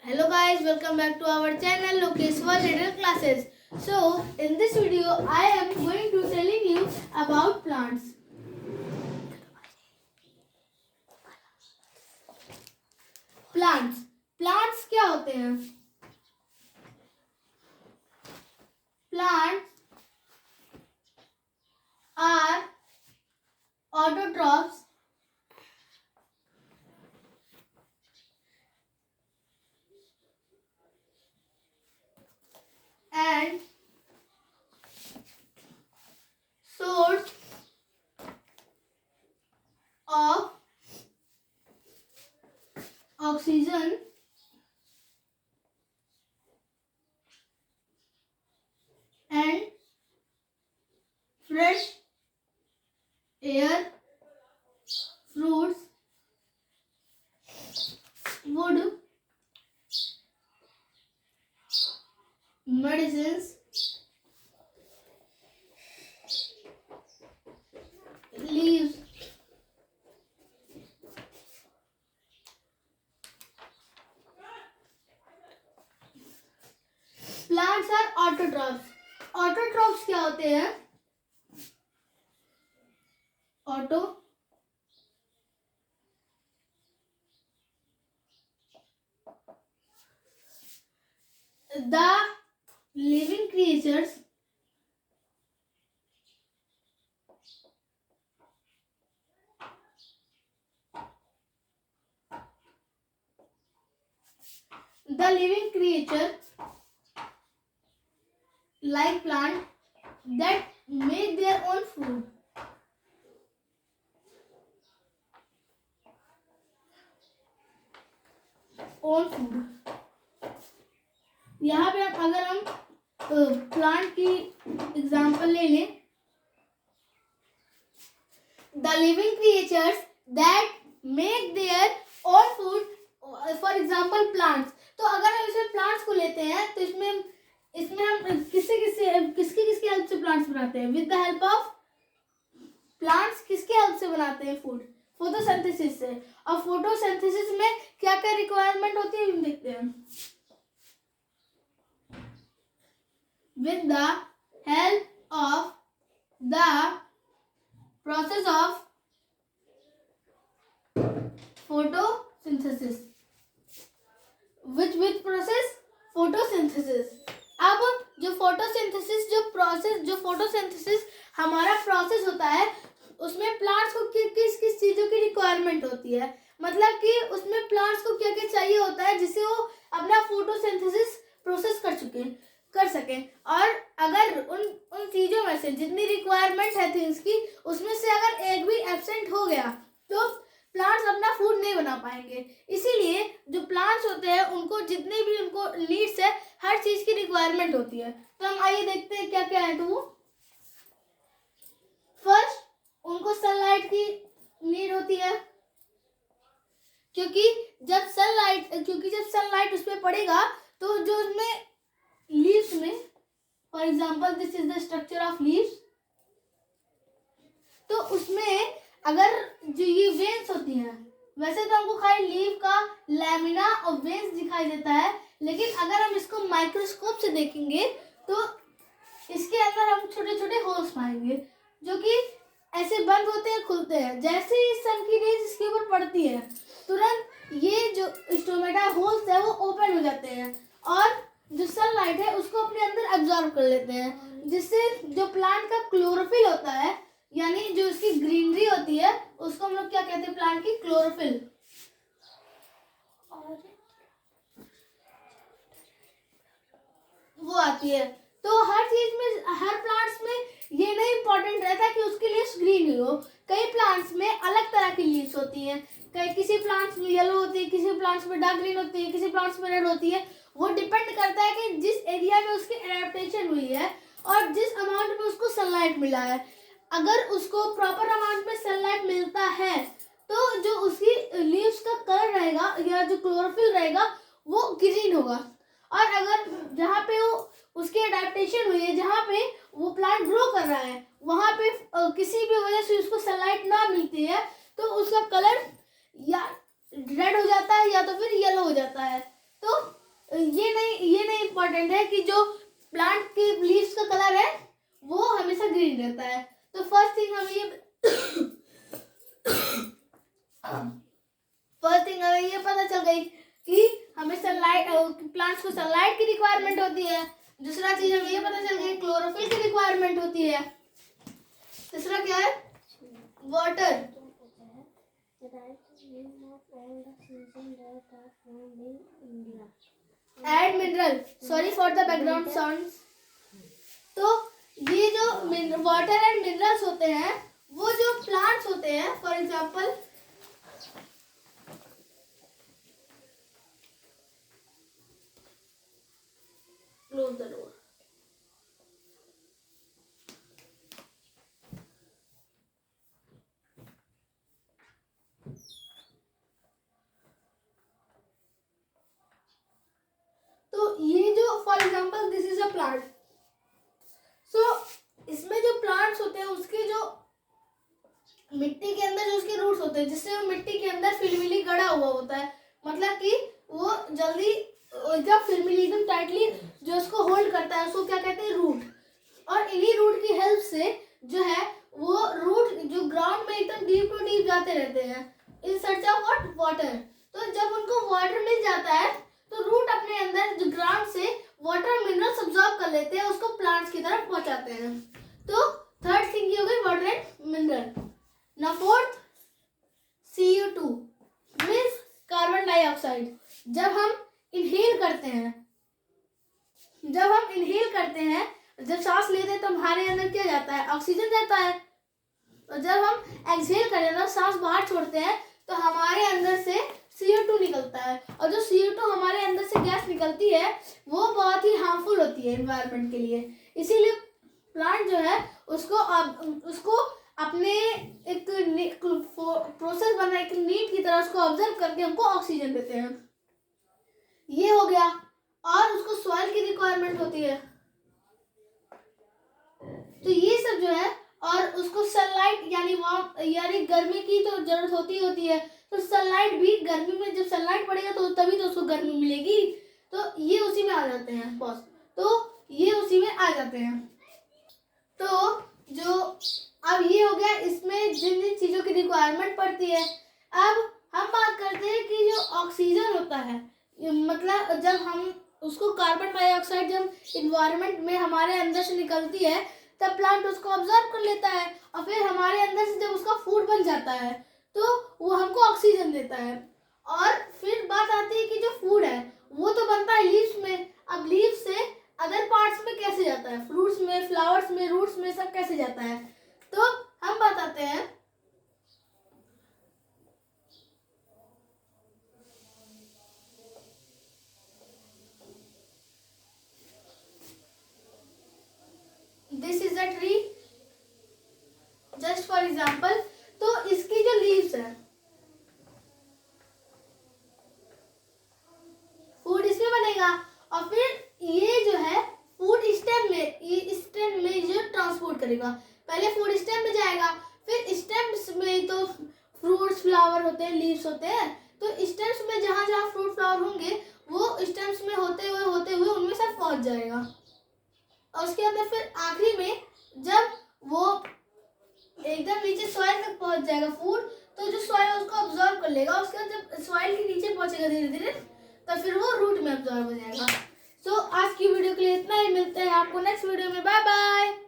Hello guys, welcome back to our channel Lokesh Little Classes. So in this video I am going to telling you about plants. Plants क्या होते हैं? Plants are autotrophs and source of oxygen and fresh air, fruits, wood, medicines, leaves, plants are autotrophs. Autotrophs क्या होते हैं? Auto the living creatures like plant that make their own food. यहाँ पे अगर हम प्लांट की एग्जांपल ले लें, the living creatures that make their own food, for example plants. तो अगर हम इसमें प्लांट्स को लेते हैं तो इसमें हम किसकी हेल्प से प्लांट्स बनाते हैं? With the help of plants किसके हेल्प से बनाते हैं फूड? फोटोसिंथेसिस से. और फोटोसिंथेसिस में क्या क्या रिक्वायरमेंट होती है हम देखते हैं. With the help of the process of photosynthesis. Which process? Photosynthesis. अब जो फोटोसिंथेसिस हमारा प्रोसेस होता है, उसमें प्लांट्स को किस चीजों की रिक्वायरमेंट होती है. मतलब कि उसमें प्लांट्स को क्या क्या चाहिए होता है जिससे वो अपना फोटोसिंथेसिस प्रोसेस कर सके. और अगर उन चीजों में से जितनी रिक्वायरमेंट है थिंग्स की, उसमें से अगर एक भी एब्सेंट हो गया तो प्लांट्स अपना फूड नहीं बना पाएंगे. इसीलिए जो प्लांट्स होते हैं उनको जितने भी उनको नीड्स है, हर चीज की रिक्वायरमेंट होती है. तो हम आइए देखते हैं क्या क्या है. तो वो फर्स्ट उनको सनलाइट की नीड होती है, क्योंकि जब सनलाइट उसमें पड़ेगा तो जो उसमें लीव्स में, for example this is the structure of leaves, तो उसमें अगर जो ये वेन्स होती हैं, वैसे तो हमको खाली लीव का लैमिना और वेन्स दिखाई देता है, लेकिन अगर हम इसको माइक्रोस्कोप से देखेंगे तो इसके अंदर हम छोटे छोटे होल्स पाएंगे जो कि ऐसे बंद होते हैं, खुलते हैं. जैसे ही सन की रेज इसके ऊपर पड़ती है, तुरंत ये जो स्टोमेटा होल्स है वो ओपन हो जाते हैं और जो सनलाइट है उसको अपने अंदर एब्जॉर्ब कर लेते हैं, जिससे जो प्लांट का क्लोरोफिल होता है, यानी जो उसकी ग्रीनरी होती है, उसको हम लोग क्या कहते हैं? प्लांट की क्लोरोफिल. वो आती है. तो हर चीज में, हर प्लांट्स में ये नहीं इम्पोर्टेंट रहता कि उसकी लीव्स ग्रीन हो. कई प्लांट्स में अलग तरह की लीव्स होती हैं. किसी प्लांट्स में येलो होती है, किसी प्लांट्स में डार्क ग्रीन होती है, किसी प्लांट्स में रेड होती है. वो डिपेंड करता है कि जिस एरिया में उसकी एडेप्टेशन हुई है और जिस अमाउंट में उसको सनलाइट मिला है. अगर उसको प्रॉपर अमाउंट में सनलाइट मिलता है तो जो उसकी लीव्स का कलर रहेगा या जो क्लोरोफिल रहेगा वो ग्रीन होगा. और अगर जहाँ पे वो उसकी एडेप्टेशन हुई है, जहाँ पे वो प्लांट ग्रो कर रहा है, वहाँ पे किसी भी वजह से उसको सनलाइट ना मिलती है उसका कलर या रेड हो जाता है या तो फिर येलो हो जाता है। तो ये नहीं इम्पोर्टेंट है कि जो प्लांट के लीव्स का कलर है वो हमेशा ग्रीन रहता है। तो फर्स्ट थिंग हमें ये पता चल गई कि हमें सनलाइट, प्लांट्स को सनलाइट की रिक्वायरमेंट होती है। दूसरा चीज हमें ये पता चल गई क्लोरोफिल की रिक्वायरमेंट होती है। तीसरा क्या है? Water and mineral. Sorry for the background sound. तो ये जो वाटर एंड मिनरल्स होते हैं वो जो प्लांट्स होते हैं, for example close the door. तो ये जो for example this is a plant, so इसमें जो प्लांट्स होते हैं उसके जो मिट्टी के अंदर जो उसके रूट्स होते हैं, जिससे वो मिट्टी के अंदर फिल्मिली गड़ा हुआ होता है, मतलब कि वो जल्दी एकदम फिल्मिली एकदम टाइटली जो उसको होल्ड करता है उसको क्या कहते हैं? रूट। और इन्हीं रूट की हेल्प से जो है वो रूट जो ग्राउंड में एकदम डीप टू डीप जाते रहते हैं in search of what? Water. तो जब उनको वाटर मिल जाता है तो रूट अपने अंदर जो ग्राउंड से वाटर मिनरल्स अब्सॉर्ब कर लेते हैं, उसको प्लांट्स की तरफ पहुंचाते हैं। तो थर्ड थिंग ये हो गई वाटर एंड मिनरल। ना fourth CO2 means carbon dioxide. जब हम इनहेल करते हैं, जब सांस लेते हैं तो हमारे अंदर क्या जाता है? ऑक्सीजन जाता है। और जब हम एक्सहेल करते हैं, सांस बाहर छोड़ते हैं, तो हमारे अंदर से CO2 निकलता है। और जो CO2 हमारे अंदर से गैस निकलती है वो बहुत ही हार्मफुल होती है एनवायरनमेंट के लिए। इसीलिए प्लांट जो है उसको अपने एक प्रोसेस बना, एक नीड की तरह उसको ऑब्जर्व करके हमको ऑक्सीजन देते हैं। ये हो गया। और उसको सॉइल की रिक्वायरमेंट होती है। तो ये सब जो है, और उसको सनलाइट यानी गर्मी की तो जरूरत होती है। तो सनलाइट भी गर्मी में, जब सनलाइट पड़ेगा तो तभी तो उसको गर्मी मिलेगी। तो ये उसी में आ जाते हैं बॉस। तो ये उसी में आ जाते हैं। तो जो अब ये हो गया इसमें जिन जिन चीजों की रिक्वायरमेंट पड़ती है। अब हम बात करते हैं कि जो ऑक्सीजन होता है, मतलब जब हम उसको कार्बन डाइऑक्साइड जब इन्वायरमेंट में हमारे अंदर से निकलती है तब प्लांट उसको ऑब्जर्व कर लेता है, और फिर हमारे अंदर से जब उसका फूड बन जाता है तो वो हमको ऑक्सीजन देता है। और फिर बात आती है कि जो फूड है वो तो बनता है लीव्स में। अब लीव्स से अदर पार्ट्स में कैसे जाता है? फ्रूट्स में, फ्लावर्स में, रूट्स में, सब कैसे जाता है? तो हम बताते हैं। This is a tree, just for example. तो इसकी जो लीव्स है फूड इसमें बनेगा, और फिर ये जो है फूड स्टेम में जो ट्रांसपोर्ट करेगा। पहले फूड स्टेम में जाएगा, फिर स्टेम्स में तो फ्रूट्स फ्लावर होते हैं, लीव्स होते हैं। तो स्टेम्स में जहाँ जहाँ फ्रूट फ्लावर होंगे वो स्टेम्स में होते हुए उनमें सब पहुंच जाएगा। और उसके अंदर फिर आखिरी में जब वो एकदम नीचे सॉइल तक पहुंच जाएगा फूड, तो जो सॉइल उसको ऑब्जर्व कर लेगा। उसके बाद जब सॉइल के नीचे पहुंचेगा धीरे धीरे, तो फिर वो रूट में ऑब्जर्व हो जाएगा। सो आज की वीडियो के लिए इतना ही। मिलते हैं आपको नेक्स्ट वीडियो में। Bye bye.